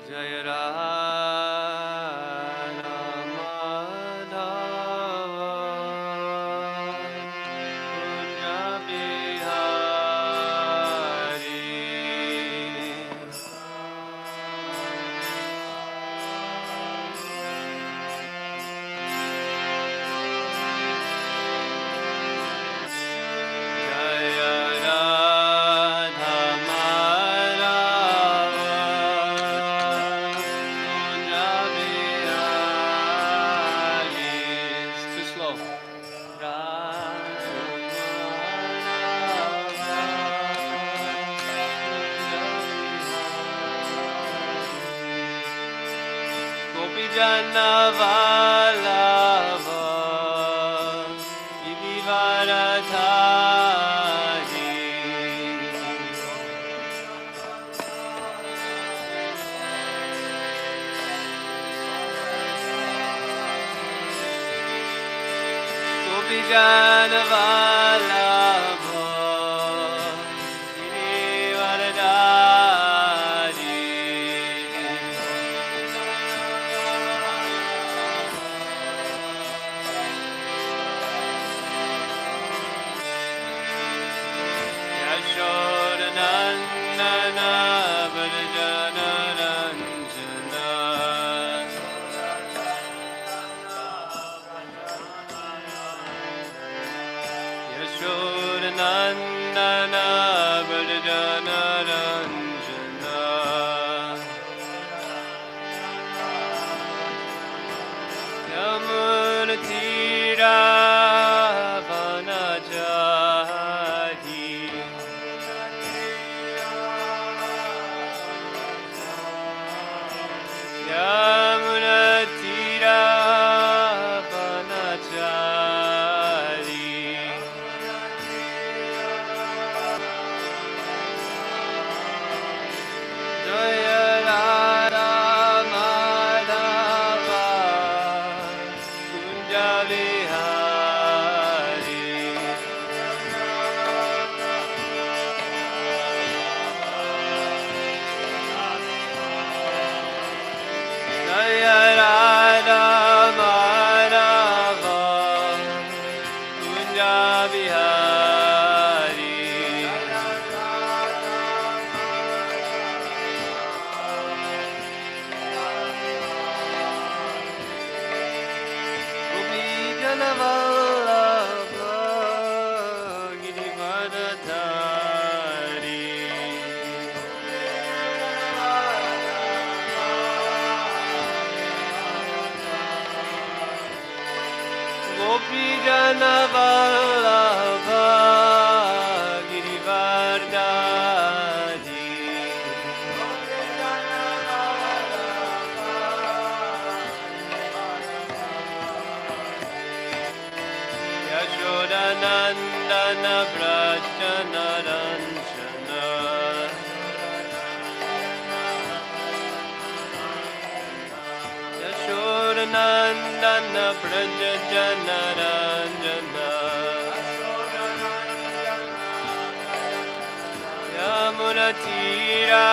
Jaya Radha Madhava Kunja Bihari. Jaya Radha Madhava Kunja Bihari. It's too slow. Radha Madhava Kunja Bihari. Gopi Jana Vallabha Giridharadhari. Gopi Jana Vallabha Giridharadhari. Yashodanandana Vrajana Ranjana. Yashodanandana Vrajana Ranjana. Yamunatira Vanachari. Yamunatira Vanachari. Jaya Radha Madhava Kunja Bihari. Jaya Radha Madhava Kunja Bihari. Gopi Jana Vallabha Giridharadhari. Gopi Jana Vallabha Giridharadhari. Yashodanandana Vrajana Ranjana. Yashodanandana Vrajana Ranjana. Yamunatira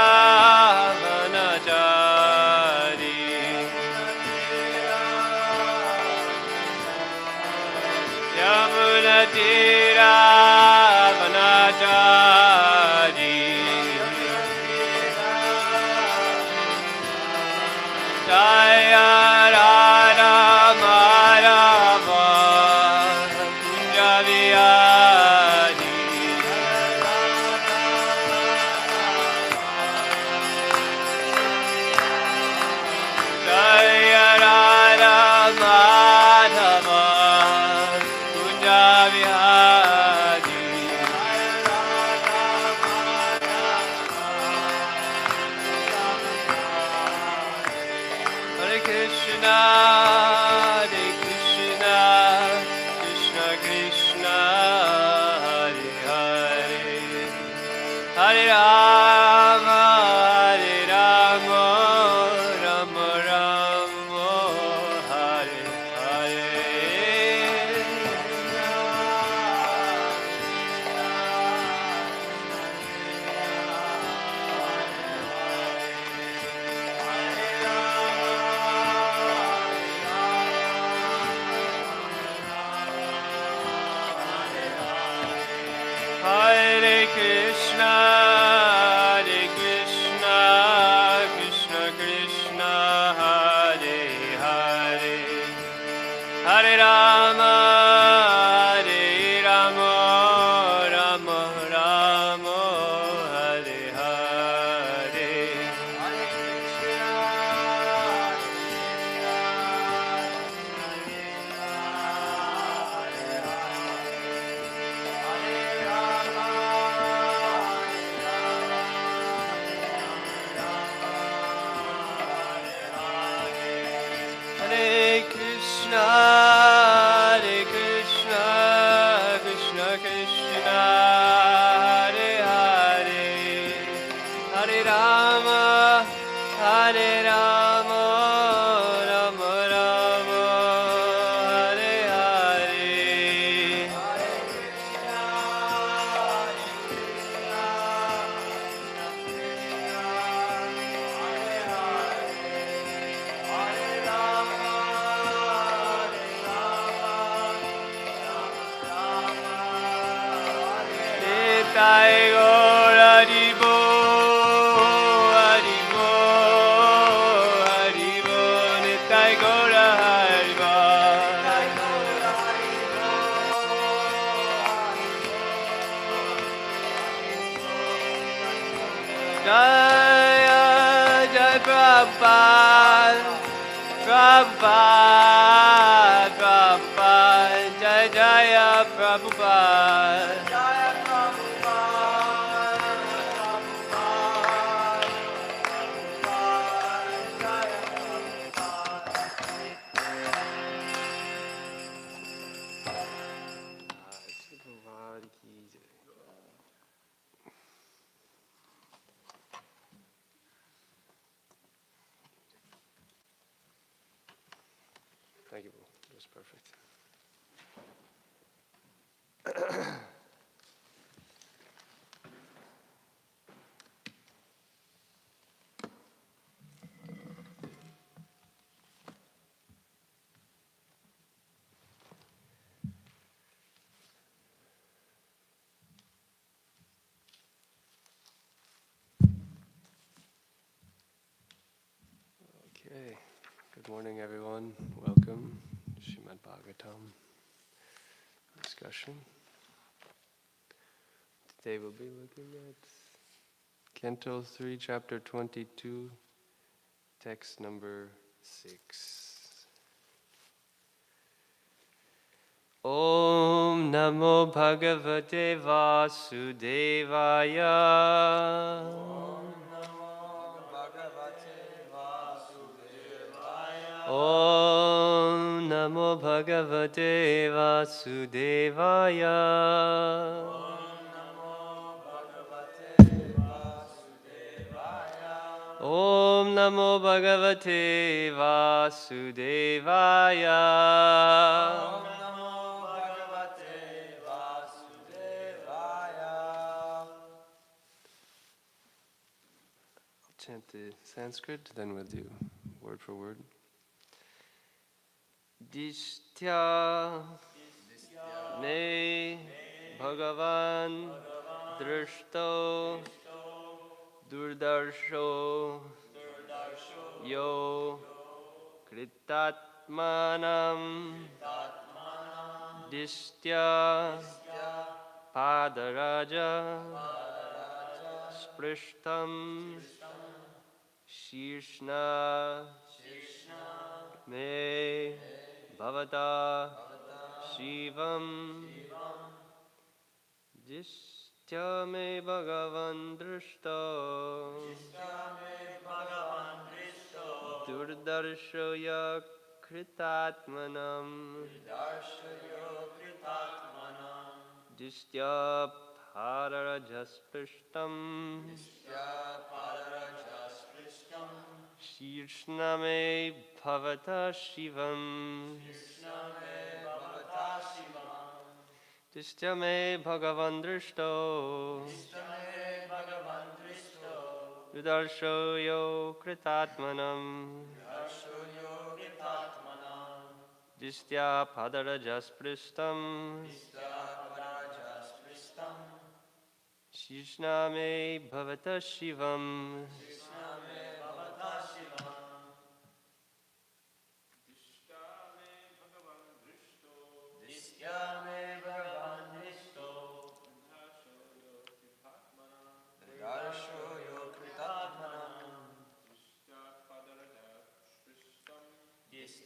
Vanachari. Yamunatira Vanachari. Jaya Radha Madhava Kunja Bihari. Jaya Radha Madhava Kunja Bihari. Hare Krishna, Hare Krishna, Krishna Krishna, Hare Hare, Hare Rama, Hare Rama, Rama Rama, Hare Hare. Hare Rama, Hare Rama, Rama Rama, Hare Hare. Hare Krishna, Hare Rama, Hare Krishna, Krishna Krishna, Hare Hare, Hare Rama, Rama Rama, Hare Hare. Hare Krishna, Nitai Gaura Haribo, Haribo, Haribo, Nitai Gaura Haribo. Jaya, Jai Prabhupada, Prabhupada, Prabhupada, Jai Jaya Prabhupada. Thank you, Prabhu. That was perfect. Okay. Good morning, everyone. Welcome to Śrimad Bhāgavatam discussion. Today we'll be looking at Canto 3, Chapter 22, text number 6. Om Namo Bhagavate Vasudevaya. Om Namo Bhagavate Vasudevaya. Om Namo Bhagavate Vasudevaya. I'll chant the Sanskrit, then we'll do word for word. Dishtya me Bhagavan Drishto Durdarsho Yo Kritatmanam Dishtya Padaraja Sprishtam Shirshna Me Bhavata Shivam Dishtya me Bhagavan Drishto Durdarshoya Kritatmanam Dishtya Pararajaspishtam Shirshna me Bhavata Shivam Dishtya me Bhagavan Drishto Durdarshoyo Kritatmanam Dishtya Padarajaspristam Shishna me Bhavata Shivam.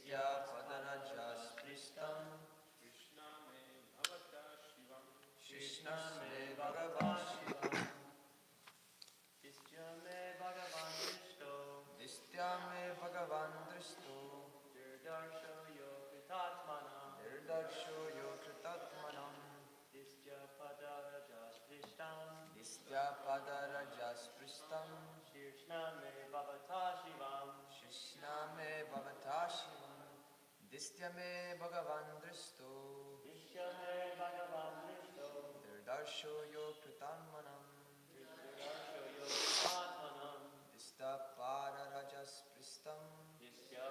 Distya padaraja spristam Krishna me Bhagavan Shivam Distya me Bhagavan Drishto Nirdarsho yo kritatmanam Distya padaraja spristam Krishna me Bhagavata Shivam Distya me Bhagavan Drishto Nirdarsho yo kritatmanam Distya padaraja spristam Krishna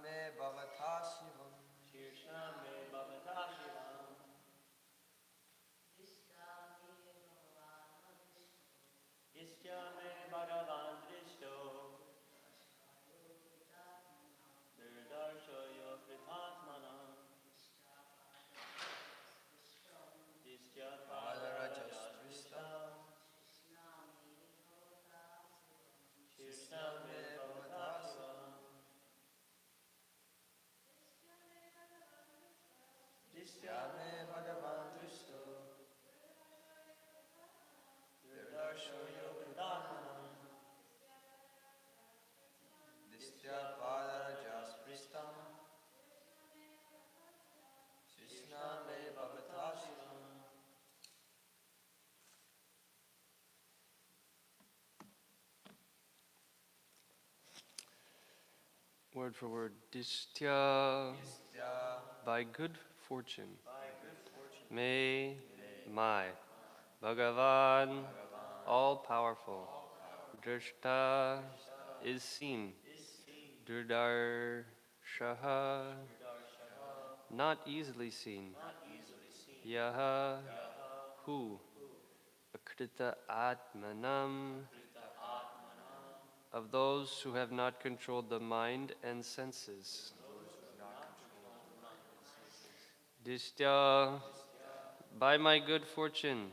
me Bhagavata Shivam Padaraja spristam Krishna me Bhagavata Shivam Distya me Bhagavan Drishto Nirdarsho yo kritatmanam Distya padaraja spristam Krishna me Bhagavata Shivam Word for word. Distya. By good fortune. May my Bhagavan, all-powerful, Drishta is seen, Durdarshaha, not easily seen, Yaha, who, Akrita Atmanam, of those who have not controlled the mind and senses. Distya, by my good fortune,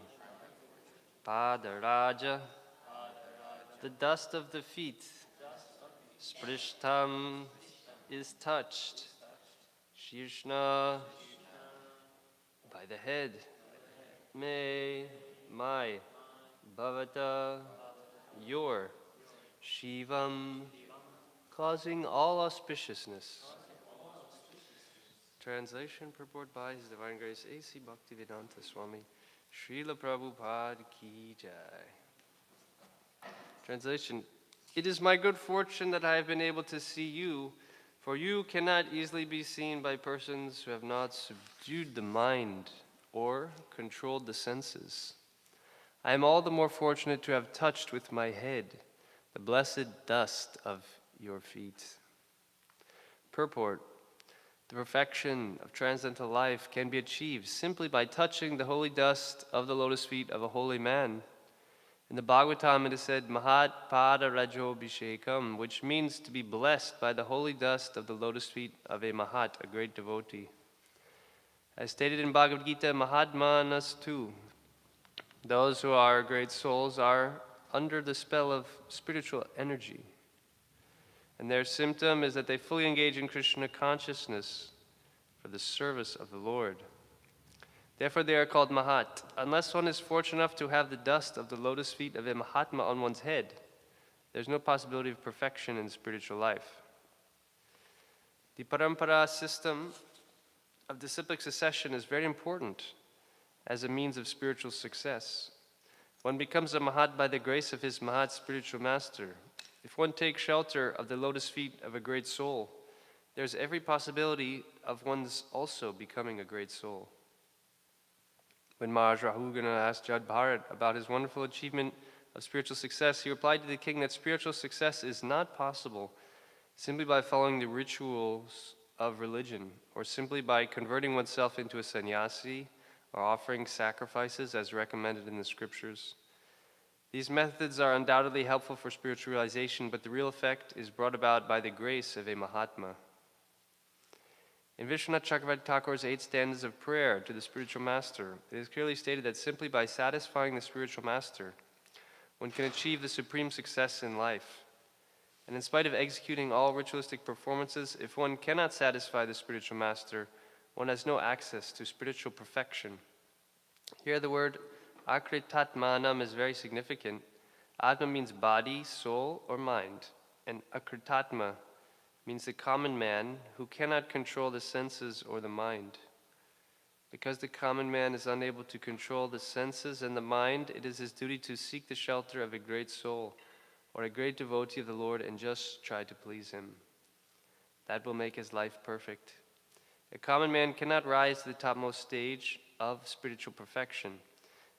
Padaraja, the dust of the feet, Sprishtam is touched, Shirshna, by the head, May, my, Bhavata, your, Shivam, causing all auspiciousness. Translation purport by His Divine Grace A.C. Bhaktivedanta Swami, Srila Prabhupada Ki Jai. Translation: It is my good fortune that I have been able to see you, for you cannot easily be seen by persons who have not subdued the mind or controlled the senses. I am all the more fortunate to have touched with my head the blessed dust of your feet. Purport: The perfection of transcendental life can be achieved simply by touching the holy dust of the lotus feet of a holy man. In the Bhāgavatam it is said, Mahat Pada Rajo Bhishekam, which means to be blessed by the holy dust of the lotus feet of a Mahat, a great devotee. As stated in Bhagavad Gita, Mahatmanas too, those who are great souls are under the spell of spiritual energy. And their symptom is that they fully engage in Krishna consciousness for the service of the Lord. Therefore they are called Mahat. Unless one is fortunate enough to have the dust of the lotus feet of a Mahatma on one's head, there's no possibility of perfection in spiritual life. The Parampara system of disciplic succession is very important as a means of spiritual success. One becomes a Mahat by the grace of his Mahat spiritual master. If one takes shelter of the lotus feet of a great soul, there's every possibility of one's also becoming a great soul. When Maharaj Rahugana asked Jad Bharat about his wonderful achievement of spiritual success, he replied to the king that spiritual success is not possible simply by following the rituals of religion, or simply by converting oneself into a sannyasi, or offering sacrifices as recommended in the scriptures. These methods are undoubtedly helpful for spiritual realization, but the real effect is brought about by the grace of a Mahatma. In Vishwanath Chakravarti Thakur's 8 stanzas of prayer to the spiritual master, it is clearly stated that simply by satisfying the spiritual master, one can achieve the supreme success in life. And in spite of executing all ritualistic performances, if one cannot satisfy the spiritual master, one has no access to spiritual perfection. Here the word akritatmanam is very significant. Atma means body, soul, or mind, and akritatma means the common man who cannot control the senses or the mind. Because the common man is unable to control the senses and the mind, it is his duty to seek the shelter of a great soul or a great devotee of the Lord and just try to please him. That will make his life perfect. A common man cannot rise to the topmost stage of spiritual perfection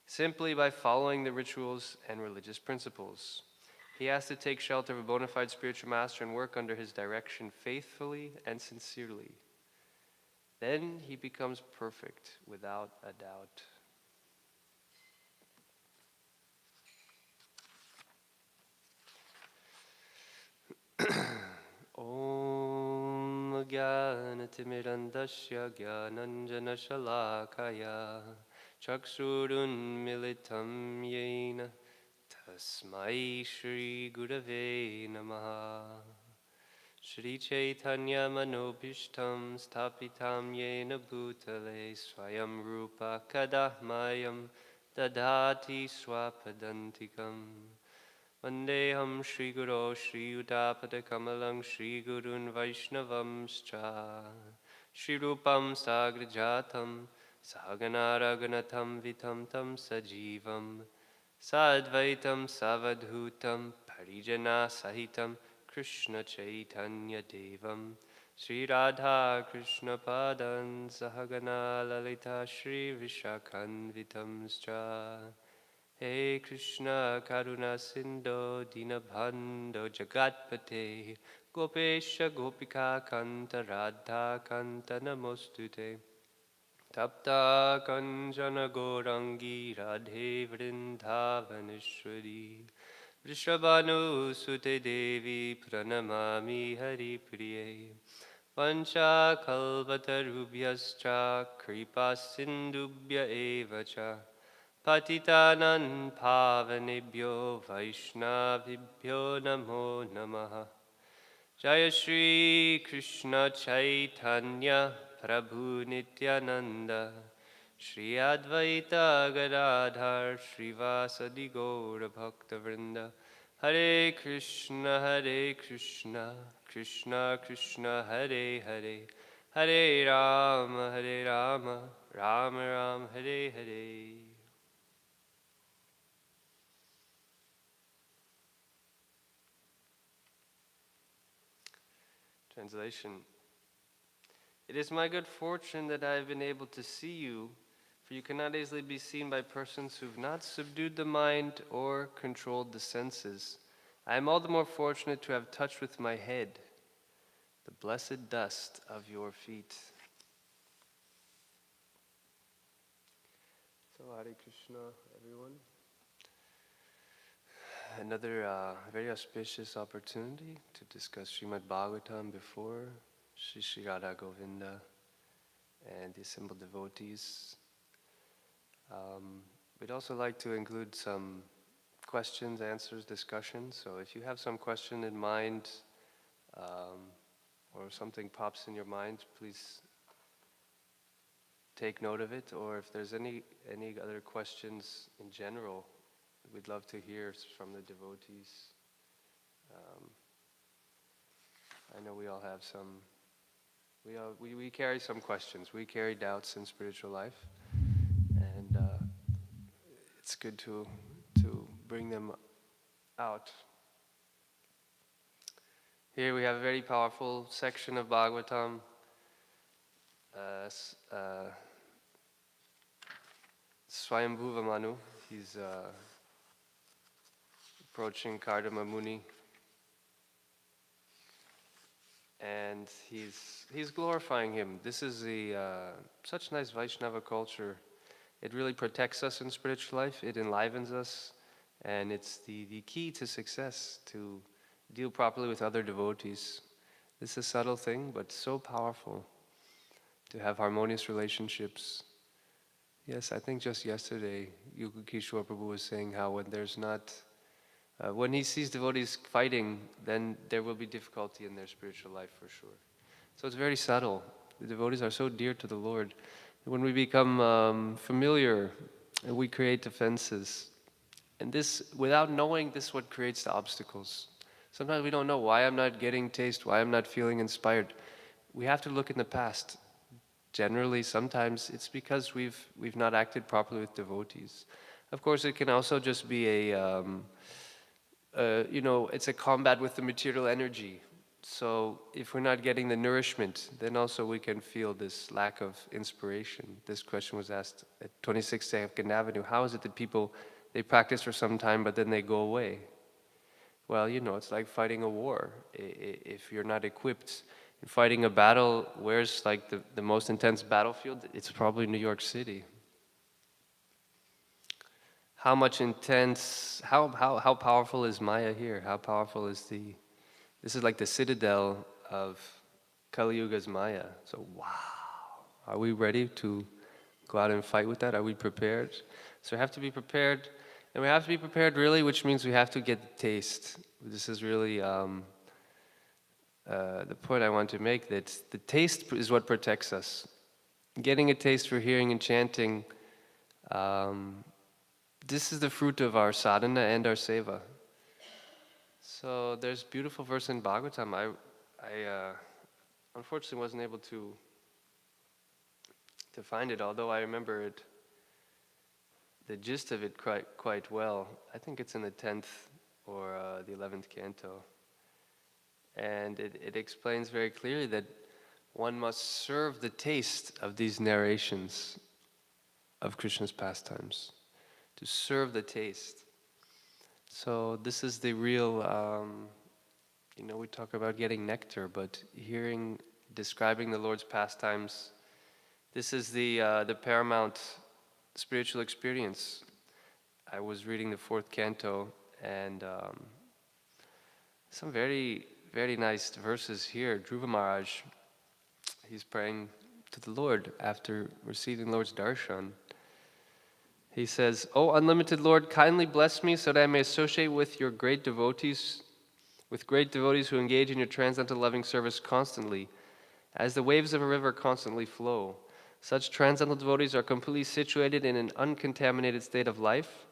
simply by following the rituals and religious principles. He has to take shelter of a bona fide spiritual master and work under his direction faithfully and sincerely. Then he becomes perfect without a doubt. Om Jnanatimidandasya Jnananjana Shalakaya Chaksurun Militam Yena Tasmai Shri Gurave Namaha Shri Chaitanya Manobhishtam Stapitam Yena Bhutale Swayam Rupa Kadahmayam Dadhati Swapadantikam Vandeham Shri Guru Shri Udapada Kamalang Shri Gurun Vaishnavamscha Shri Rupam Sagrajatam Saganaraganatam Vitam Tam Sajivam Sadvaitam Savadhutam Parijana Sahitam Krishna Chaitanya Devam Sri Radha Krishna Padan Sahagana Lalita Shri Vishakhanvitamscha Hey Krishna Karuna Sindho Dinabhando Jagatpate Gopesha Gopika Kanta Radha Kanta Namostute Tapta Kanjana Gorangi Radhe Vrindavaneshwari Vrishabhanu Sute Devi Pranamami Hari Priye Vancha Kalvatarubhyascha Kripa Sindubhya Evacha Patitānaṁ pāvanebhyo Vaishnavibhyo namo namaha Jaya Shri Krishna Chaitanya Prabhu Nityananda Shri Advaita Gadadhar Srivasadi Gaura Bhakta Vrinda Hare Krishna Krishna Krishna Hare Hare Hare Rama Rama Rama Hare Hare. Translation. It is my good fortune that I have been able to see you, for you cannot easily be seen by persons who have not subdued the mind or controlled the senses. I am all the more fortunate to have touched with my head the blessed dust of your feet. So Hare Krishna, everyone. Another very auspicious opportunity to discuss Śrimad Bhāgavatam before Shri Radha Govinda and the assembled devotees. We'd also like to include some questions, answers, discussion. So if you have some question in mind or something pops in your mind, please take note of it. Or if there's any other questions in general, we'd love to hear from the devotees. I know we all have some. We carry some questions. We carry doubts in spiritual life, and it's good to bring them out. Here we have a very powerful section of Bhagavatam. Swayambhuva Manu, he's approaching Kardama Muni, and he's glorifying him. This is such nice Vaishnava culture. It really protects us in spiritual life. It enlivens us, and it's the key to success, to deal properly with other devotees. This is a subtle thing, but so powerful to have harmonious relationships. Yes, I think just yesterday, Yukukishore Prabhu was saying how when there's not When he sees devotees fighting, then there will be difficulty in their spiritual life for sure. So it's very subtle. The devotees are so dear to the Lord. When we become familiar, we create defenses. And this, without knowing, this is what creates the obstacles. Sometimes we don't know why I'm not getting taste, why I'm not feeling inspired. We have to look in the past. Generally, sometimes it's because we've not acted properly with devotees. Of course, it can also just be it's a combat with the material energy. So if we're not getting the nourishment, then also we can feel this lack of inspiration. This question was asked at 26th day of Avenue. How is it that people, they practice for some time, but then they go away? Well, it's like fighting a war. If you're not equipped in fighting a battle, where's like the most intense battlefield? It's probably New York City. How powerful is Maya here? How powerful is this is like the citadel of Kali Yuga's Maya. So wow, are we ready to go out and fight with that? Are we prepared? So we have to be prepared, and we have to be prepared really, which means we have to get the taste. This is really the point I want to make, that the taste is what protects us. Getting a taste for hearing and chanting, this is the fruit of our sadhana and our seva. So there's a beautiful verse in Bhāgavatam. I unfortunately wasn't able to find it, although I remember it, the gist of it quite well. I think it's in the 10th or the 11th canto. And it explains very clearly that one must serve the taste of these narrations of Krishna's pastimes. To serve the taste. So this is the real, we talk about getting nectar, but describing the Lord's pastimes, this is the paramount spiritual experience. I was reading the 4th canto, and some very, very nice verses here. Dhruva Maharaj, he's praying to the Lord after receiving Lord's darshan. He says, "O unlimited Lord, kindly bless me so that I may associate with your great devotees, who engage in your transcendental loving service constantly, as the waves of a river constantly flow. Such transcendental devotees are completely situated in an uncontaminated state of life.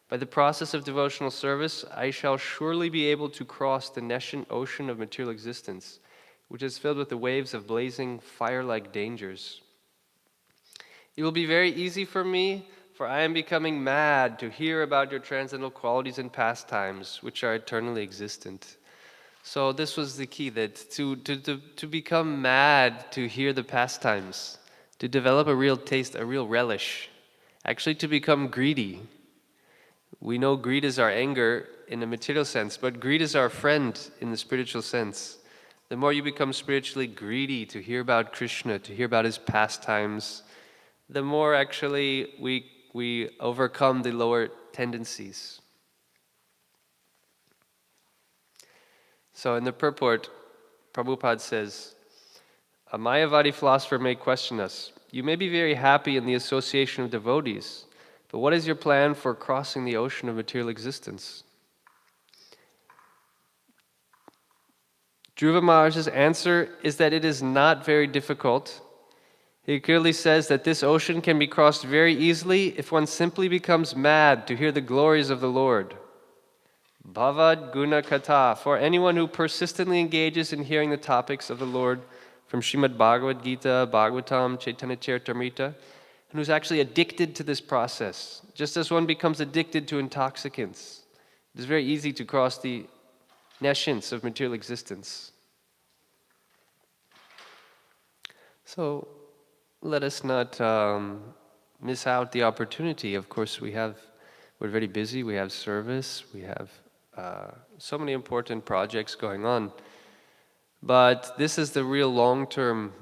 By the process of devotional service, I shall surely be able to cross the Nescian ocean of material existence, which is filled with the waves of blazing fire-like dangers. It will be very easy for me, for I am becoming mad to hear about your transcendental qualities and pastimes, which are eternally existent." So this was the key, that to become mad to hear the pastimes, to develop a real taste, a real relish, actually to become greedy. We know greed is our anger in the material sense, but greed is our friend in the spiritual sense. The more you become spiritually greedy to hear about Krishna, to hear about his pastimes, the more actually we overcome the lower tendencies. So in the purport, Prabhupada says, "A Mayavadi philosopher may question us. You may be very happy in the association of devotees, but what is your plan for crossing the ocean of material existence?" Dhruva Maharaj's answer is that it is not very difficult. He clearly says that this ocean can be crossed very easily if one simply becomes mad to hear the glories of the Lord. Bhavad Guna Katha, for anyone who persistently engages in hearing the topics of the Lord from Śrimad Bhagavad Gita, Bhāgavatam, Chaitanya Charitamrita, and who's actually addicted to this process, just as one becomes addicted to intoxicants. It is very easy to cross the nescience of material existence. So, let us not miss out the opportunity. Of course, we're very busy, we have service, we have so many important projects going on. But this is the real long-term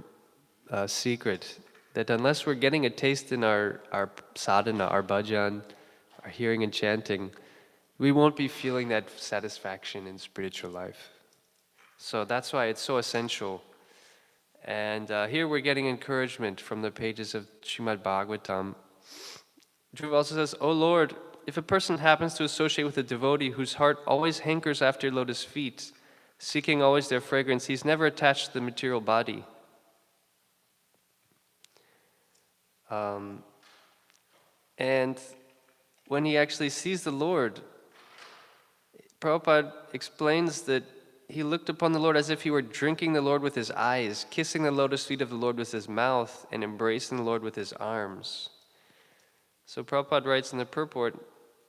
secret, that unless we're getting a taste in our sadhana, our bhajan, our hearing and chanting, we won't be feeling that satisfaction in spiritual life. So that's why it's so essential. And here we're getting encouragement from the pages of Śrimad Bhāgavatam. Dhruva also says, "O Lord, if a person happens to associate with a devotee whose heart always hankers after lotus feet, seeking always their fragrance, he's never attached to the material body. And when he actually sees the Lord, Prabhupada explains that he looked upon the Lord as if he were drinking the Lord with his eyes, kissing the lotus feet of the Lord with his mouth, and embracing the Lord with his arms. So Prabhupada writes in the purport,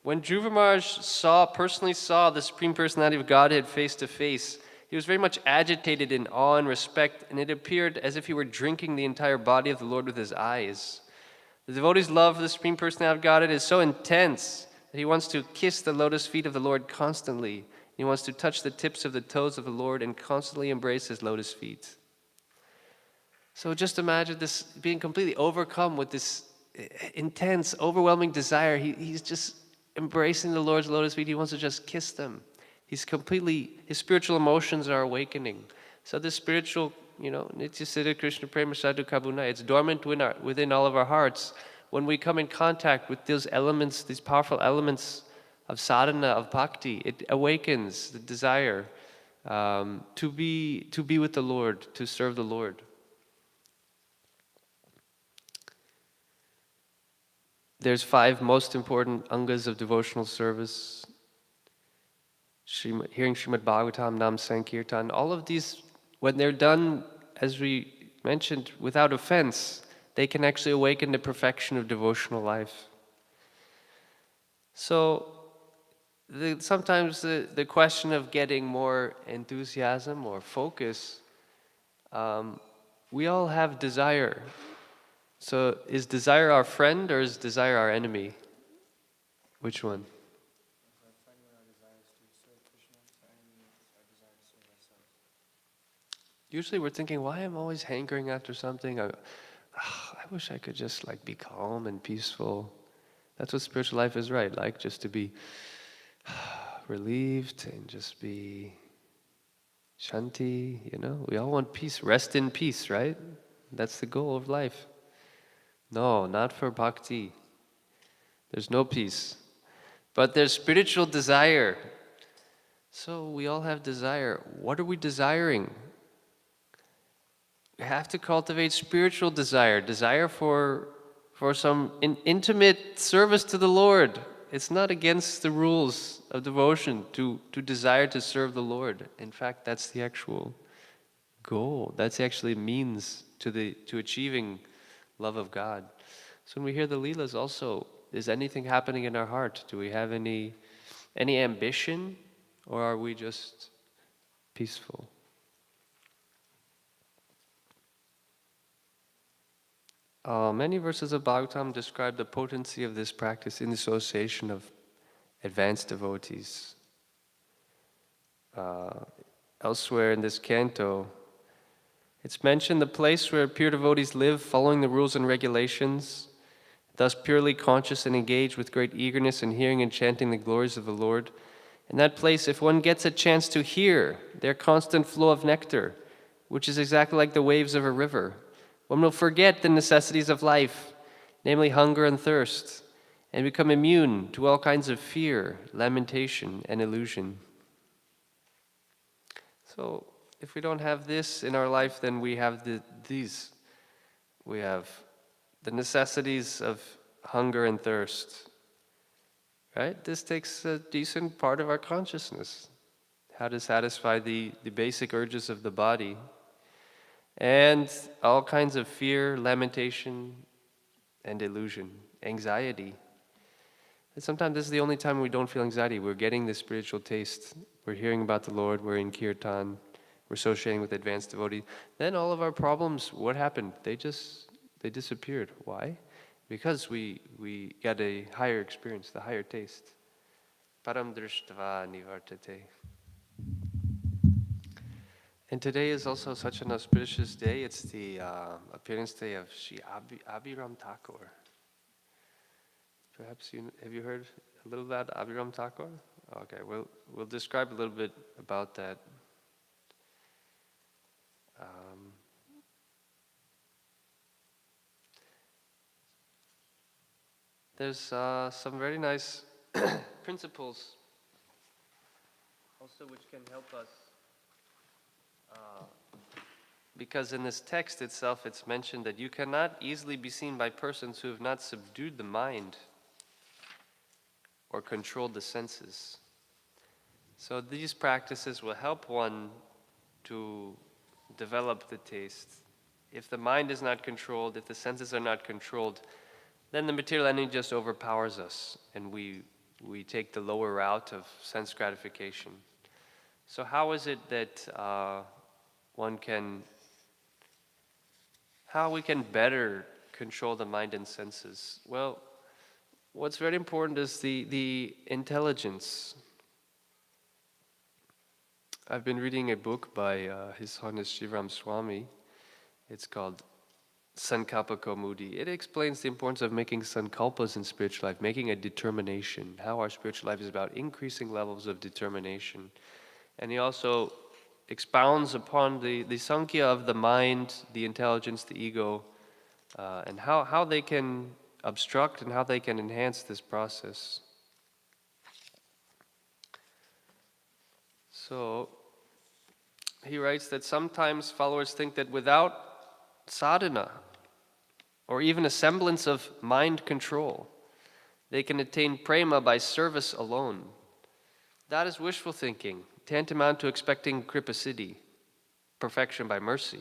when Dhruva Maharaj personally saw the Supreme Personality of Godhead face to face, he was very much agitated in awe and respect, and it appeared as if he were drinking the entire body of the Lord with his eyes. The devotee's love for the Supreme Personality of Godhead is so intense that he wants to kiss the lotus feet of the Lord constantly. He wants to touch the tips of the toes of the Lord and constantly embrace his lotus feet. So just imagine this being completely overcome with this intense, overwhelming desire. He's just embracing the Lord's lotus feet. He wants to just kiss them. His spiritual emotions are awakening. So this spiritual, Nitya Siddha Krishna Prema Sadhu Kabuna, it's dormant within all of our hearts. When we come in contact with those elements, these powerful elements of sadhana, of bhakti, it awakens the desire to be with the Lord, to serve the Lord. There's 5 most important angas of devotional service. Hearing Śrimad Bhāgavatam, Nam Sankirtan, all of these, when they're done, as we mentioned, without offense, they can actually awaken the perfection of devotional life. So sometimes the question of getting more enthusiasm or focus, we all have desire. So is desire our friend or is desire our enemy? Which one? Usually we're thinking, why am I always hankering after something? I wish I could just be calm and peaceful. That's what spiritual life is, right? Just to be relieved and just be shanti, We all want peace, rest in peace, right? That's the goal of life. No, not for bhakti. There's no peace. But there's spiritual desire. So we all have desire. What are we desiring? We have to cultivate spiritual desire for some intimate service to the Lord. It's not against the rules of devotion to desire to serve the Lord. In fact, that's the actual goal. That's actually means to achieving love of God. So when we hear the Leelas also, is anything happening in our heart? Do we have any ambition, or are we just peaceful? Many verses of Bhagavatam describe the potency of this practice in the association of advanced devotees. Elsewhere in this canto, it's mentioned the place where pure devotees live following the rules and regulations, thus purely conscious and engaged with great eagerness in hearing and chanting the glories of the Lord. In that place, if one gets a chance to hear their constant flow of nectar, which is exactly like the waves of a river, one will forget the necessities of life, namely hunger and thirst, and become immune to all kinds of fear, lamentation, and illusion. So, if we don't have this in our life, then we have these. We have the necessities of hunger and thirst. Right? This takes a decent part of our consciousness. How to satisfy the basic urges of the body. And all kinds of fear, lamentation, and illusion, anxiety. And sometimes this is the only time we don't feel anxiety. We're getting the spiritual taste. We're hearing about the Lord. We're in kirtan. We're associating with advanced devotees. Then all of our problems, what happened? They disappeared. Why? Because we got a higher experience, the higher taste. Param drishtva nivartate. And today is also such an auspicious day. It's the appearance day of Sri Abhiram Thakur. Perhaps have you heard a little about Abhiram Thakur? Okay, we'll describe a little bit about that. There's some very nice principles also which can help us. Because in this text itself it's mentioned that you cannot easily be seen by persons who have not subdued the mind or controlled the senses. So these practices will help one to develop the taste. If the mind is not controlled, if the senses are not controlled, then the material enemy just overpowers us and we take the lower route of sense gratification. So how is it that how we can better control the mind and senses? Well, what's very important is the intelligence. I've been reading a book by His Holiness Shivaram Swami. It's called Sankalpa Kaumudi. It explains the importance of making sankalpas in spiritual life, making a determination, how our spiritual life is about increasing levels of determination. And he also expounds upon the sankhya of the mind, the intelligence, the ego, and how they can obstruct and how they can enhance this process. So, he writes that sometimes followers think that without sadhana, or even a semblance of mind control, they can attain prema by service alone. That is wishful thinking, tantamount to expecting kripasiddhi, perfection by mercy.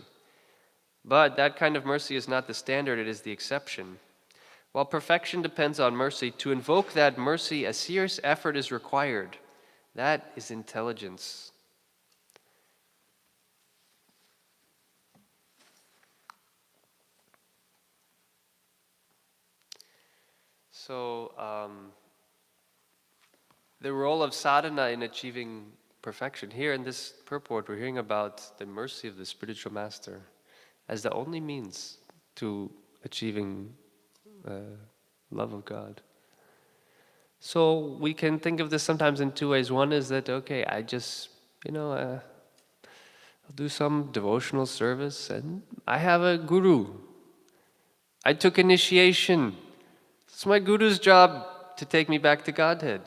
But that kind of mercy is not the standard, it is the exception. While perfection depends on mercy, to invoke that mercy, a serious effort is required. That is intelligence. So, the role of sadhana in achieving perfection. Here in this purport, we're hearing about the mercy of the spiritual master as the only means to achieving love of God. So we can think of this sometimes in two ways. One is that, okay, I just, I'll do some devotional service and I have a guru. I took initiation. It's my guru's job to take me back to Godhead.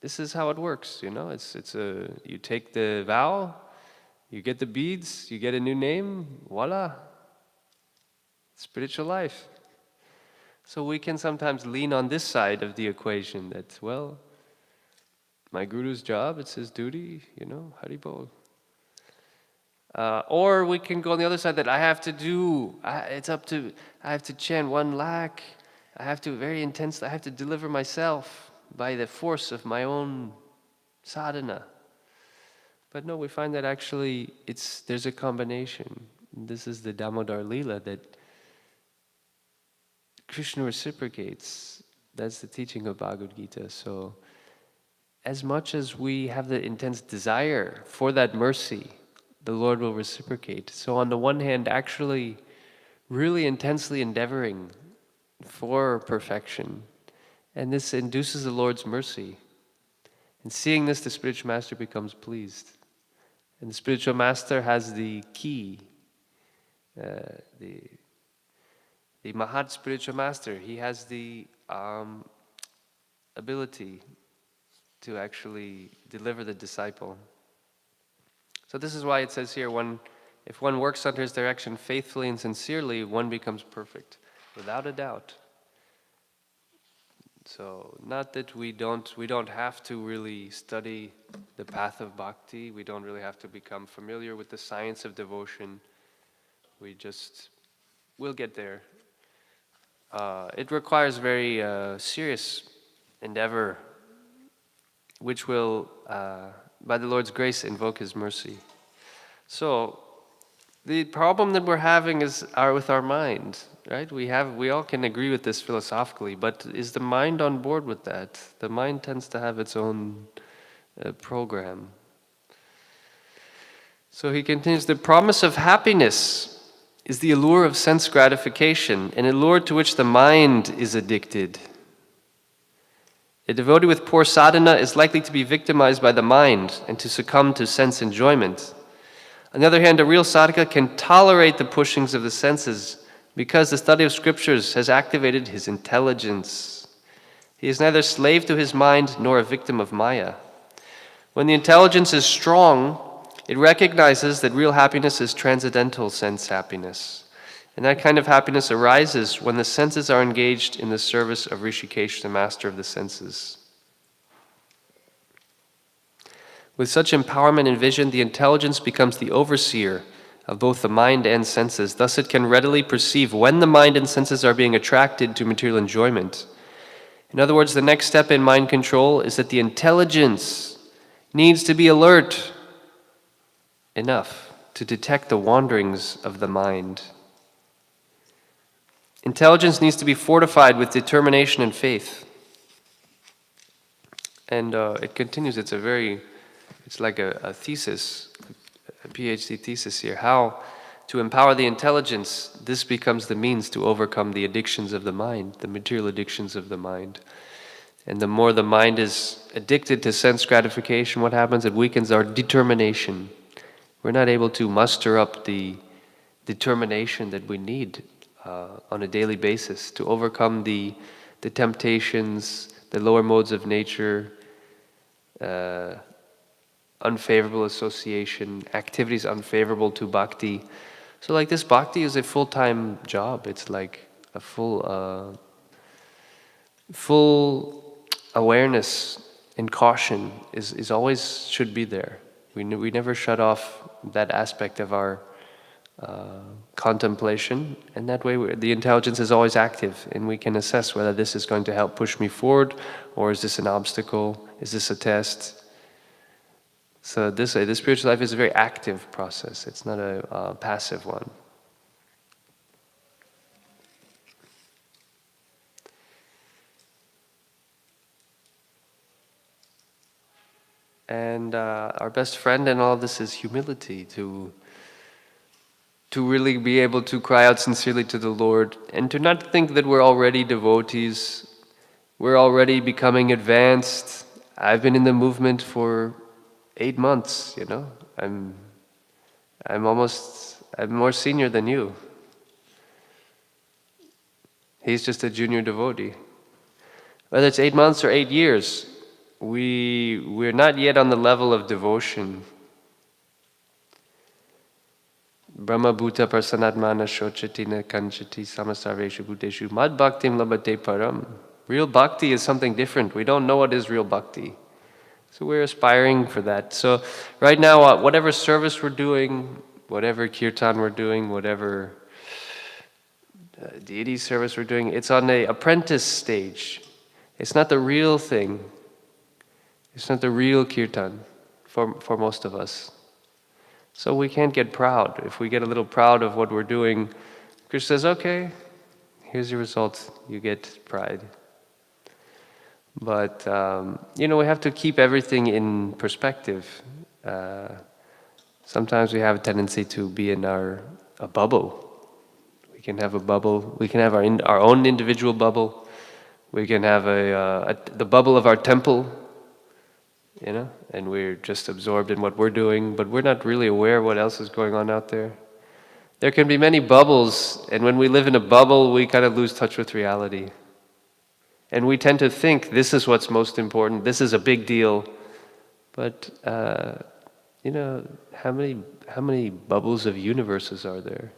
This is how it works, you take the vow, you get the beads, you get a new name, voila. Spiritual life. So we can sometimes lean on this side of the equation that, well, my guru's job, it's his duty, Hari Bol. Or we can go on the other side that I have to chant 1 lakh, I have to deliver myself by the force of my own sadhana. But no, we find that actually there's a combination. This is the Damodar Leela that Krishna reciprocates. That's the teaching of Bhagavad Gita. So as much as we have the intense desire for that mercy, the Lord will reciprocate. So on the one hand, actually really intensely endeavoring for perfection. And this induces the Lord's mercy. And seeing this, the spiritual master becomes pleased. And the spiritual master has the key, the Mahat spiritual master. He has the ability to actually deliver the disciple. So this is why it says here, if one works under his direction faithfully and sincerely, one becomes perfect, without a doubt. So, not that we don't have to really study the path of bhakti, we don't really have to become familiar with the science of devotion, we'll get there. It requires very serious endeavor, which will, by the Lord's grace, invoke His mercy. So, the problem that we're having are with our mind, right? We all can agree with this philosophically, but is the mind on board with that? The mind tends to have its own program. So he continues, the promise of happiness is the allure of sense gratification, an allure to which the mind is addicted. A devotee with poor sadhana is likely to be victimized by the mind and to succumb to sense enjoyment. On the other hand, a real sadhaka can tolerate the pushings of the senses because the study of scriptures has activated his intelligence. He is neither slave to his mind nor a victim of Maya. When the intelligence is strong, it recognizes that real happiness is transcendental sense happiness. And that kind of happiness arises when the senses are engaged in the service of Rishikesh, the master of the senses. With such empowerment and vision, the intelligence becomes the overseer of both the mind and senses. Thus it can readily perceive when the mind and senses are being attracted to material enjoyment. In other words, the next step in mind control is that the intelligence needs to be alert enough to detect the wanderings of the mind. Intelligence needs to be fortified with determination and faith. And it continues, it's like a thesis, a PhD thesis here. How to empower the intelligence, this becomes the means to overcome the addictions of the mind, the material addictions of the mind. And the more the mind is addicted to sense gratification, what happens? It weakens our determination. We're not able to muster up the determination that we need on a daily basis to overcome the temptations, the lower modes of nature, unfavorable association, activities unfavorable to bhakti. So like this bhakti is a full-time job. It's like a full awareness and caution is always should be there. We never shut off that aspect of our contemplation, and that way the intelligence is always active, and we can assess whether this is going to help push me forward, or is this an obstacle, is this a test. So this way, the spiritual life is a very active process. It's not a passive one. And our best friend in all of this is humility, to really be able to cry out sincerely to the Lord, and to not think that we're already devotees, we're already becoming advanced. I've been in the movement for 8 months, I'm more senior than you. He's just a junior devotee. Whether it's 8 months or 8 years, we're not yet on the level of devotion. Brahma bhuta prasanatmana shochatina kanchati samasarveshu bhuteshu mad bhaktim labate param. Real bhakti is something different. We don't know what is real bhakti. So we're aspiring for that. So right now, whatever service we're doing, whatever kirtan we're doing, whatever deity service we're doing, it's on an apprentice stage. It's not the real thing. It's not the real kirtan for most of us. So we can't get proud. If we get a little proud of what we're doing, Krishna says, okay, here's your result. You get pride. But, we have to keep everything in perspective. Sometimes we have a tendency to be in a bubble. We can have a bubble. We can have our own individual bubble. We can have the bubble of our temple, and we're just absorbed in what we're doing, but we're not really aware what else is going on out there. There can be many bubbles, and when we live in a bubble, we kind of lose touch with reality. And we tend to think this is what's most important, this is a big deal. But, how many bubbles of universes are there?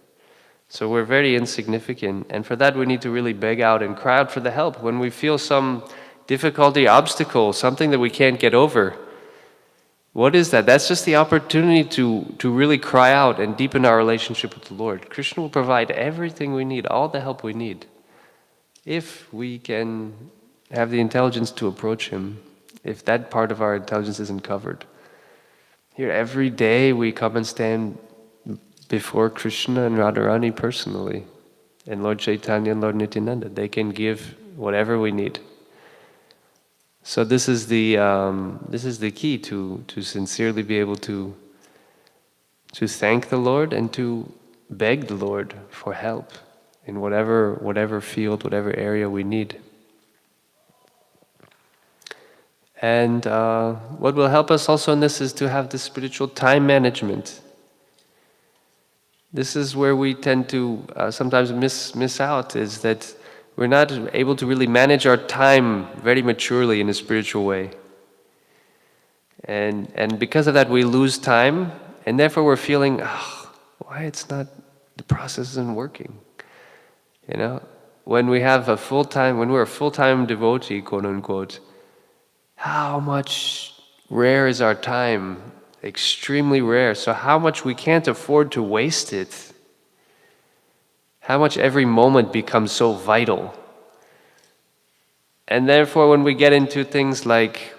So we're very insignificant, and for that we need to really beg out and cry out for the help. When we feel some difficulty, obstacle, something that we can't get over, what is that? That's just the opportunity to really cry out and deepen our relationship with the Lord. Krishna will provide everything we need, all the help we need, if we can have the intelligence to approach Him, if that part of our intelligence isn't covered. Here, every day we come and stand before Krishna and Radharani personally, and Lord Chaitanya and Lord Nityananda. They can give whatever we need. So this is the key to sincerely be able to thank the Lord and to beg the Lord for help in whatever field, whatever area we need. And what will help us also in this is to have this spiritual time management. This is where we tend to sometimes miss out, is that we're not able to really manage our time very maturely in a spiritual way. And because of that, we lose time, and therefore we're feeling, why the process isn't working. You know, when we're a full-time devotee, quote unquote, how much rare is our time? Extremely rare. So how much we can't afford to waste it. How much every moment becomes so vital. And therefore when we get into things like,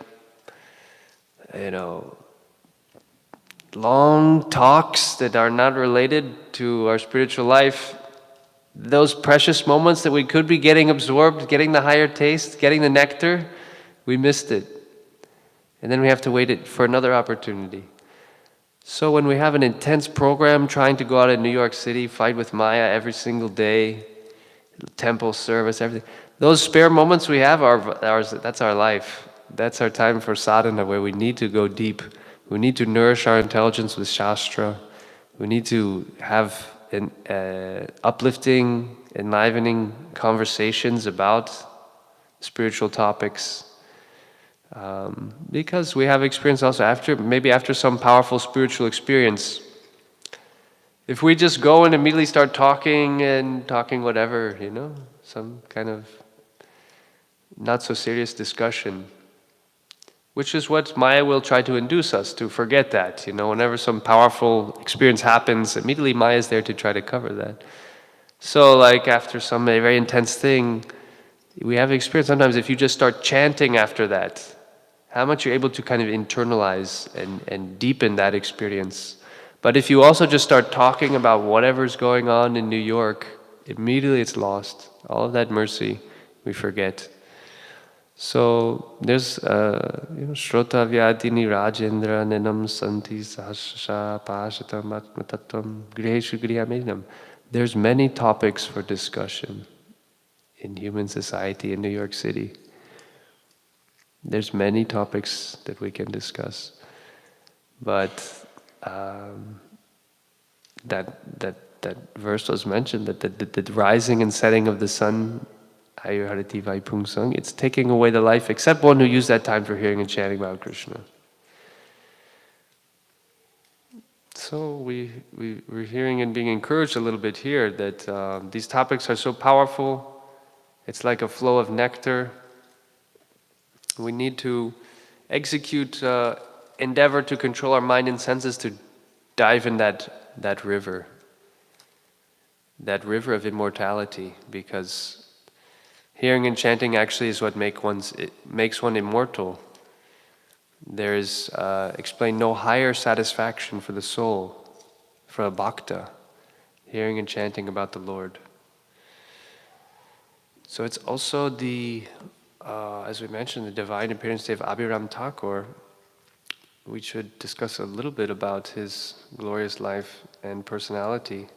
long talks that are not related to our spiritual life, those precious moments that we could be getting absorbed, getting the higher taste, getting the nectar, we missed it. And then we have to wait for another opportunity. So when we have an intense program trying to go out in New York City, fight with Maya every single day, temple service, everything, those spare moments we have are ours. That's our life. That's our time for sadhana, where we need to go deep. We need to nourish our intelligence with Shastra. We need to have uplifting, enlivening conversations about spiritual topics. Because we have experience also after some powerful spiritual experience. If we just go and immediately start talking whatever, some kind of not so serious discussion, which is what Maya will try to induce us to forget that. Whenever some powerful experience happens, immediately Maya is there to try to cover that. So like after a very intense thing, we have experience sometimes if you just start chanting after that, how much you're able to kind of internalize and deepen that experience. But if you also just start talking about whatever's going on in New York, immediately it's lost. All of that mercy, we forget. So there's Shrota Vyadini Rajendra Nenam Santi Sahasra Pashatam Atmatattvam Griheshu Grihamenam. There's many topics for discussion in human society in New York City. There's many topics that we can discuss. But that verse was mentioned, that the rising and setting of the sun, Ayurharati Vaipungsang, it's taking away the life, except one who used that time for hearing and chanting about Krishna. So we're hearing and being encouraged a little bit here that these topics are so powerful. It's like a flow of nectar. We need to endeavor to control our mind and senses to dive in that river of immortality, because hearing and chanting actually is what makes one immortal. There is explained no higher satisfaction for the soul, for a bhakta, hearing and chanting about the Lord. So it's also as we mentioned, the divine appearance day of Abhiram Thakur. We should discuss a little bit about his glorious life and personality.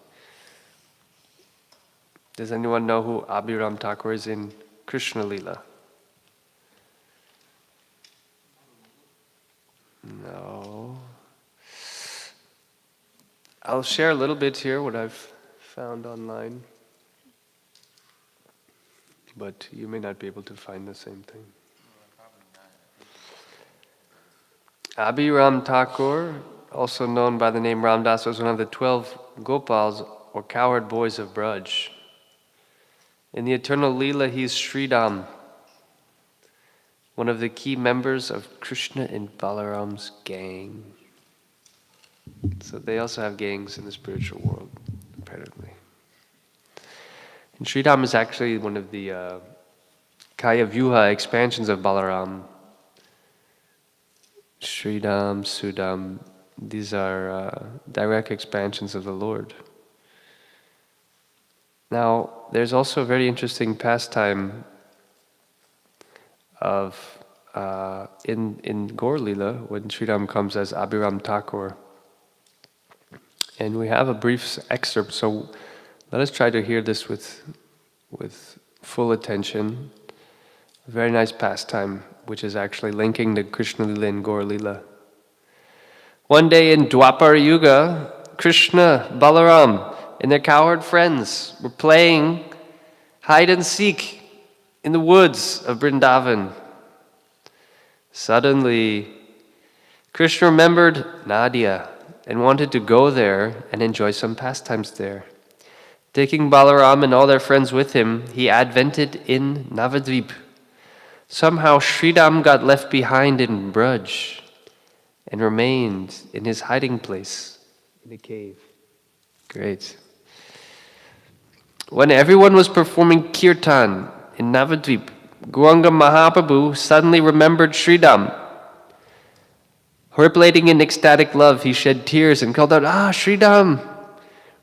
Does anyone know who Abhiram Thakur is in Krishna Lila? No. I'll share a little bit here what I've found online. But you may not be able to find the same thing. Abhiram Thakur, also known by the name Ramdas, was one of the 12 Gopals or cowherd boys of Braj. In the eternal Leela, he is Sridham, one of the key members of Krishna and Balaram's gang. So they also have gangs in the spiritual world, apparently. And Sridham is actually one of the Kaya Vyuha expansions of Balaram. Sridham, Sudham, these are direct expansions of the Lord. Now, there's also a very interesting pastime of in Gaur Lila when Sridham comes as Abhiram Thakur. And we have a brief excerpt, so let us try to hear this with full attention. A very nice pastime, which is actually linking the Krishna Lila and Gaur Lila. One day in Dwapar Yuga, Krishna, Balaram, and their cowherd friends were playing hide and seek in the woods of Vrindavan. Suddenly, Krishna remembered Nadia and wanted to go there and enjoy some pastimes there. Taking Balaram and all their friends with him, he advented in Navadvip. Somehow Sridham got left behind in Braj and remained in his hiding place in a cave. Great. When everyone was performing kirtan in Navadvip, Gauranga Mahaprabhu suddenly remembered Sridham. Horripilating in ecstatic love, he shed tears and called out, "Ah, Sridham,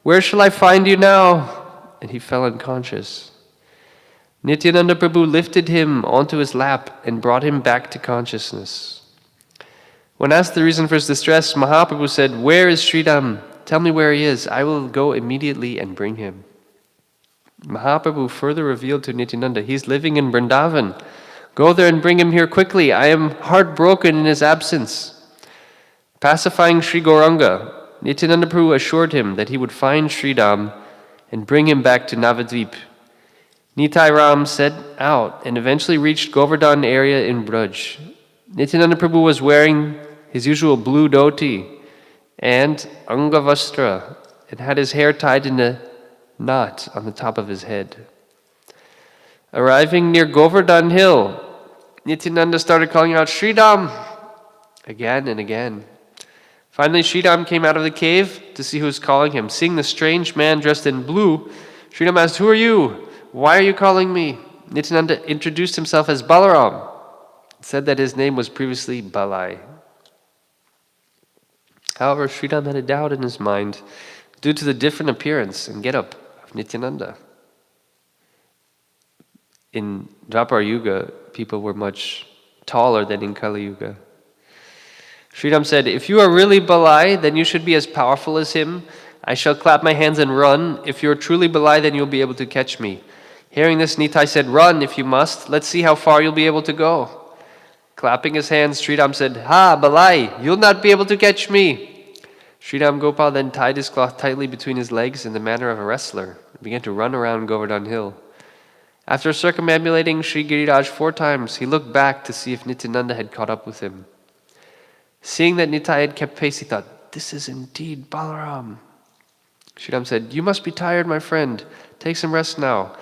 where shall I find you now?" And he fell unconscious. Nityananda Prabhu lifted him onto his lap and brought him back to consciousness. When asked the reason for his distress, Mahaprabhu said, "Where is Sridham? Tell me where he is. I will go immediately and bring him." Mahaprabhu further revealed to Nityananda, "He's living in Vrindavan. Go there and bring him here quickly. I am heartbroken in his absence." Pacifying Sri Gauranga, Nityananda Prabhu assured him that he would find Sridham and bring him back to Navadvip. Nitai Ram set out and eventually reached Govardhan area in Braj. Nityananda Prabhu was wearing his usual blue dhoti and Angavastra and had his hair tied in a knot on the top of his head. Arriving near Govardhan hill, Nityananda started calling out, "Sridham!" again and again. Finally, Sridham came out of the cave to see who was calling him. Seeing the strange man dressed in blue, Sridham asked, "Who are you? Why are you calling me?" Nityananda introduced himself as Balaram. Said that his name was previously Balai. However, Sridham had a doubt in his mind due to the different appearance and get-up of Nityananda. In Dwapara Yuga, people were much taller than in Kali Yuga. Sridham said, "If you are really Balai, then you should be as powerful as him. I shall clap my hands and run. If you are truly Balai, then you'll be able to catch me." Hearing this, Nitai said, "Run if you must. Let's see how far you'll be able to go." Clapping his hands, Sridham said, "Ha, Balai, you'll not be able to catch me." Sridham Gopal then tied his cloth tightly between his legs in the manner of a wrestler and began to run around Govardhan hill. After circumambulating Sri Giriraj 4 times, he looked back to see if Nityananda had caught up with him. Seeing that Nitai had kept pace, he thought, "This is indeed Balaram." Sridham said, "You must be tired, my friend. Take some rest now.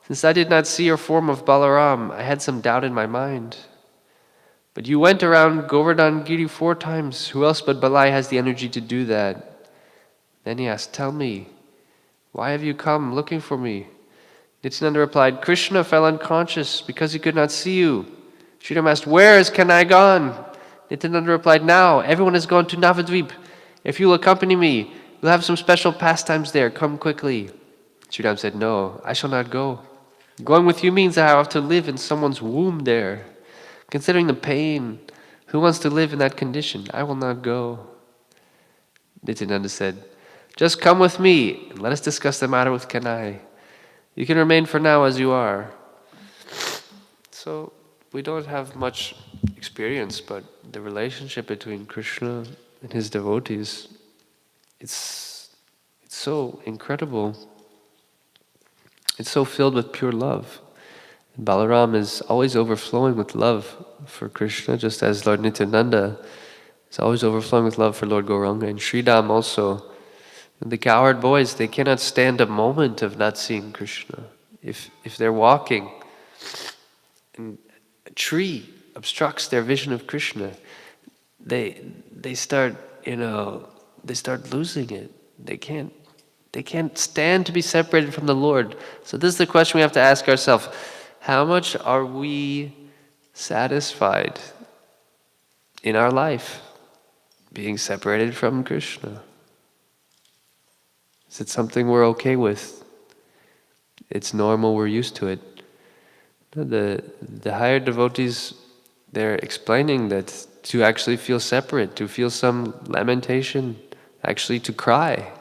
Since I did not see your form of Balaram, I had some doubt in my mind. But you went around Govardhan Giri 4 times. Who else but Balai has the energy to do that?" Then he asked, "Tell me, why have you come looking for me?" Nityananda replied, "Krishna fell unconscious because he could not see you." Sridham asked, "Where is Kanai gone?" Nityananda replied, "Now, everyone has gone to Navadvip. If you will accompany me, we'll have some special pastimes there. Come quickly." Sridham said, "No, I shall not go. Going with you means I have to live in someone's womb there. Considering the pain, who wants to live in that condition? I will not go." Nityananda said, "Just come with me and let us discuss the matter with Kanai. You can remain for now as you are." So we don't have much experience, but the relationship between Krishna and his devotees, it's so incredible. It's so filled with pure love. And Balaram is always overflowing with love for Krishna, just as Lord Nityananda is always overflowing with love for Lord Gauranga. And Sridham also. And the cowherd boys, they cannot stand a moment of not seeing Krishna. If they're walking and a tree obstructs their vision of Krishna, they start losing it. They can't stand to be separated from the Lord. So this is the question we have to ask ourselves. How much are we satisfied in our life being separated from Krishna? Is it something we're okay with? It's normal, we're used to it. The higher devotees, they're explaining that to actually feel separate, to feel some lamentation, actually to cry.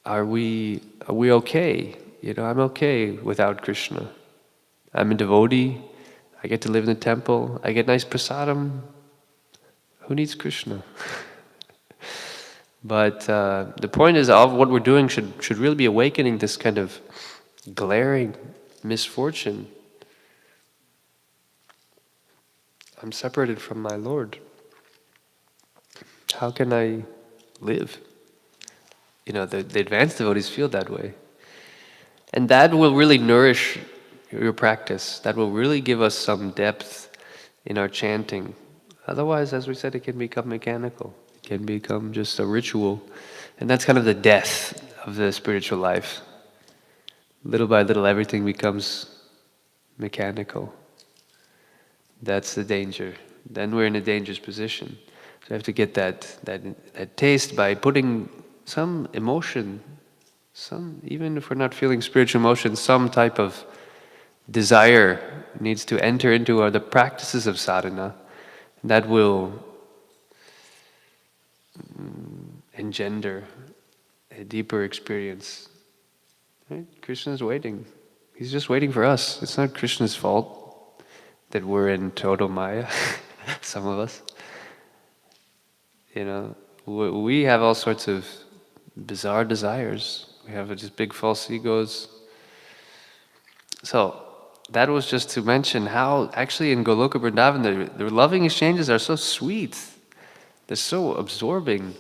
Are we okay? I'm okay without Krishna. I'm a devotee. I get to live in the temple. I get nice prasadam. Who needs Krishna? But the point is, all of what we're doing should really be awakening this kind of glaring misfortune. I'm separated from my Lord. How can I live? The advanced devotees feel that way. And that will really nourish your practice. That will really give us some depth in our chanting. Otherwise, as we said, it can become mechanical. It can become just a ritual. And that's kind of the death of the spiritual life. Little by little, everything becomes mechanical. That's the danger. Then we're in a dangerous position. So we have to get that taste by putting some emotion, even if we're not feeling spiritual emotion, some type of desire needs to enter into the practices of sadhana. That will engender a deeper experience. Right? Krishna is waiting. He's just waiting for us. It's not Krishna's fault that we're in total Maya, some of us. We have all sorts of bizarre desires. We have just big false egos. So, that was just to mention how actually in Goloka Vrindavan the loving exchanges are so sweet. They're so absorbing.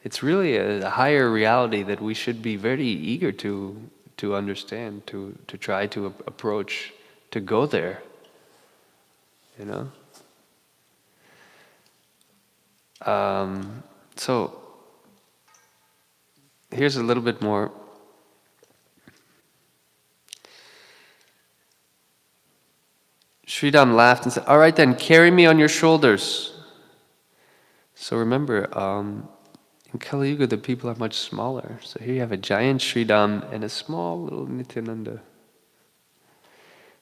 It's really a higher reality that we should be very eager to understand, to try to approach, to go there. So here's a little bit more. Sridham laughed and said, "All right then, carry me on your shoulders." So remember, in Kali Yuga the people are much smaller. So here you have a giant Sridham and a small little Nityananda.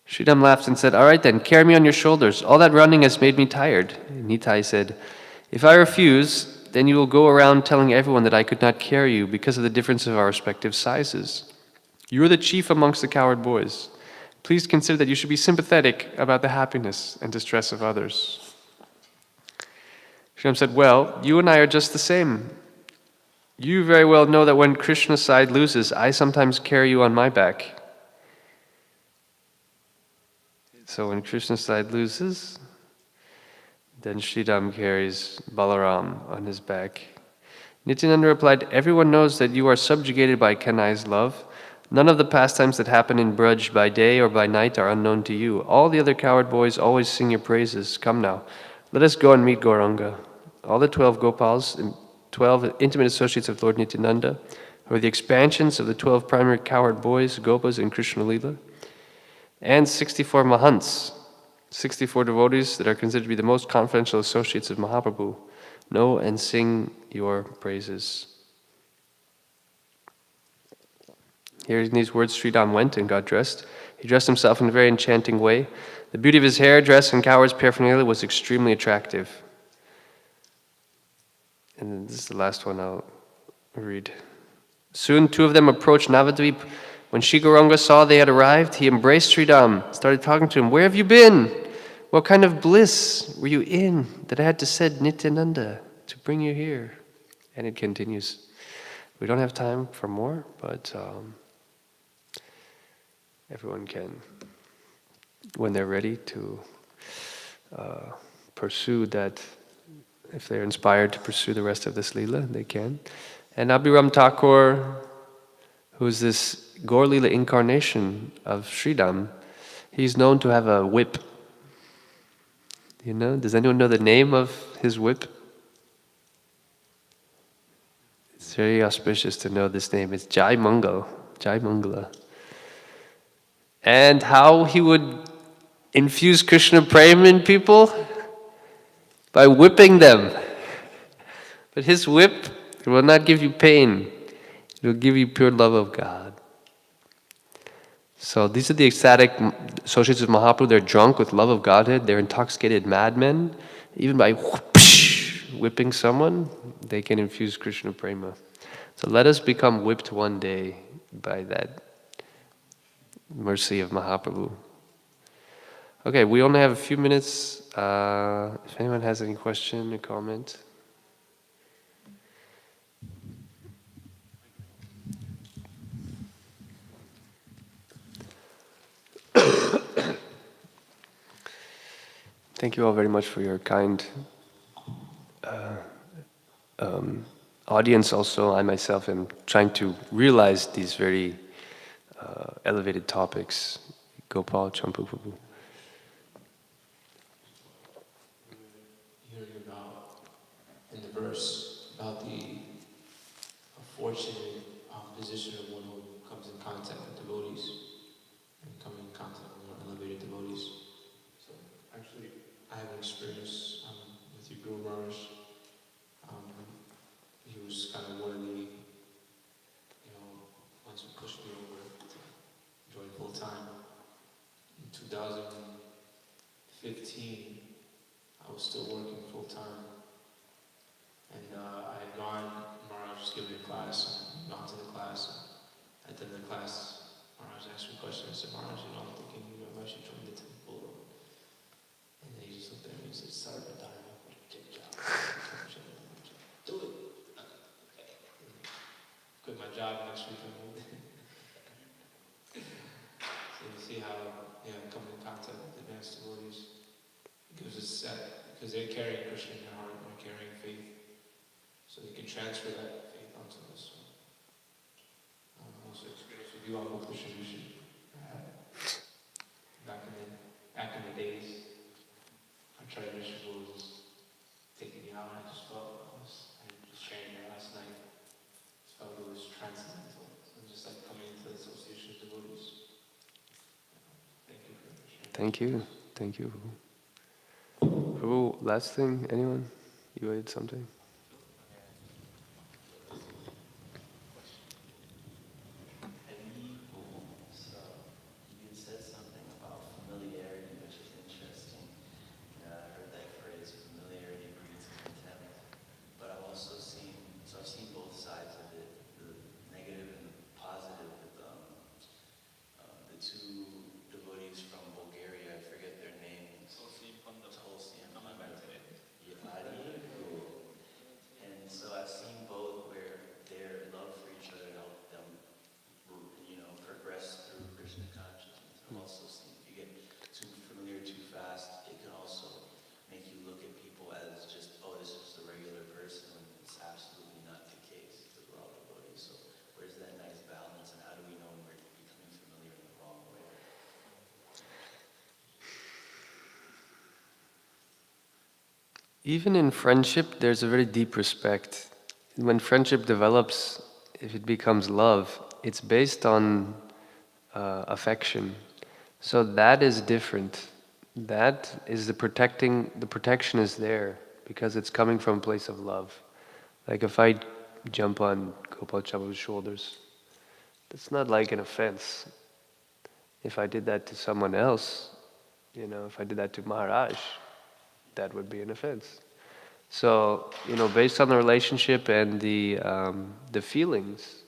Sridham laughed and said, "All right then, carry me on your shoulders. All that running has made me tired." Nitai said, "If I refuse, then you will go around telling everyone that I could not carry you because of the difference of our respective sizes. You are the chief amongst the coward boys. Please consider that you should be sympathetic about the happiness and distress of others." Sridham said, "Well, you and I are just the same. You very well know that when Krishna's side loses, I sometimes carry you on my back." So when Krishna's side loses, then Sridham carries Balaram on his back. Nityananda replied, "Everyone knows that you are subjugated by Kanai's love. None of the pastimes that happen in Braj by day or by night are unknown to you. All the other coward boys always sing your praises. Come now, let us go and meet Gauranga." All the 12 Gopals, 12 intimate associates of Lord Nityananda, who are the expansions of the 12 primary coward boys, Gopas in Krishna Lila, and 64 Mahants, 64 devotees that are considered to be the most confidential associates of Mahaprabhu, know and sing your praises. Hearing these words, Sridham went and got dressed. He dressed himself in a very enchanting way. The beauty of his hair, dress, and coward's paraphernalia was extremely attractive. And this is the last one I'll read. Soon 2 of them approached Navadvip. When Shri Gauranga saw they had arrived, he embraced Sridham, started talking to him. "Where have you been? What kind of bliss were you in that I had to send Nityananda to bring you here?" And it continues. We don't have time for more, but everyone can, when they're ready to pursue that, if they're inspired to pursue the rest of this Leela, they can. And Abhiram Thakur, who's this Gaur Leela incarnation of Sridham, he's known to have a whip. Does anyone know the name of his whip? It's very auspicious to know this name. It's Jai Mangal, Jai Mangala. And how he would infuse Krishna Prema in people? By whipping them. But his whip will not give you pain. It will give you pure love of God. So these are the ecstatic associates of Mahaprabhu. They're drunk with love of Godhead. They're intoxicated madmen. Even by whipping someone, they can infuse Krishna Prema. So let us become whipped one day by that mercy of Mahaprabhu. Okay, we only have a few minutes. If anyone has any question or comment. Thank you all very much for your kind audience. Also, I myself am trying to realize these very elevated topics. Gopal Champu Prabhu. Hearing about in the verse about the fortunate position of one who comes in contact with devotees and coming in contact with more elevated devotees. So actually, I have an experience with your Guru Maharaj. He was kind of one of the, ones who pushed me over to join full time. In 2015, I was still working full time. And I had gone, Maharaj was giving a class, and gone to the class. And at the end of the class, Maharaj asked me a question. I said, Maharaj, I'm thinking I should join the temple. And then he just looked at me and said, Sarvadharma, do it. Quit my job next week and moved. So you see how, coming in contact with advanced devotees, it gives us that, because they're carrying Krishna in their heart, and they're carrying faith. So you can transfer that faith onto us. So, also experience with you on Krishna Mission. Back in the days, our tradition was taking me out, and I just felt, I was sharing that last night. I felt it was transcendental. So just like coming into the association of devotees. Thank you for sharing. Thank you. Thank you. Prabhu, last thing, anyone? You had something? So you said something about familiarity, which is interesting. I heard that phrase, familiarity breeds contempt. But I've also seen both sides of it, the negative and the positive with the two devotees from Bulgaria. I forget their names. Tulsi and Pandit. And so I've seen both where their love for each other helped them, progress through Krishna consciousness. I've also seen if you get too familiar too fast, it can also make you look at people as just, oh, this is a regular person, when it's absolutely not the case, because we're all devotees. So where's that nice balance, and how do we know when we're becoming familiar in the wrong way? Even in friendship, there's a very deep respect. When friendship develops, if it becomes love, it's based on affection. So that is different. That is the protection is there because it's coming from a place of love. Like if I jump on Gopal Chabu's shoulders, that's not like an offense. If I did that to someone else, if I did that to Maharaj, that would be an offense. So, based on the relationship and the feelings,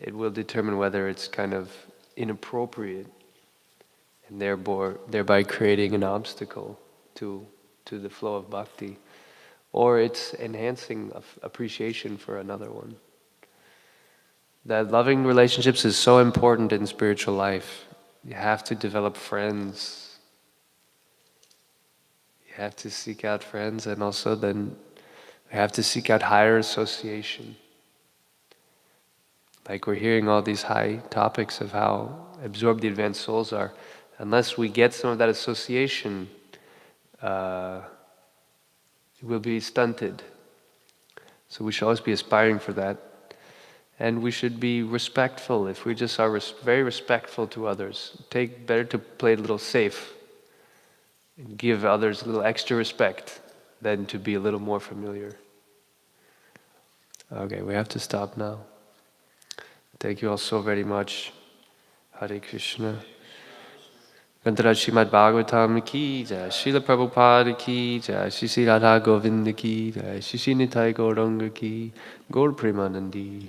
it will determine whether it's kind of inappropriate and thereby creating an obstacle to the flow of bhakti, or it's enhancing appreciation for another one. That loving relationships is so important in spiritual life. You have to develop friends. You have to seek out friends, and also then we have to seek out higher association. Like we're hearing all these high topics of how absorbed the advanced souls are. Unless we get some of that association, it will be stunted. So we should always be aspiring for that. And we should be respectful. If we just are very respectful to others, better to play it a little safe and give others a little extra respect than to be a little more familiar. Okay, we have to stop now. Thank you all so very much. Hare Krishna. Gantara Śrimad Bhāgavatam ki jai, Srila Prabhupada ki jai, Shri Radha Govinda ki jai, Shri Nitai Gauranga ki, Gaur Premanandi.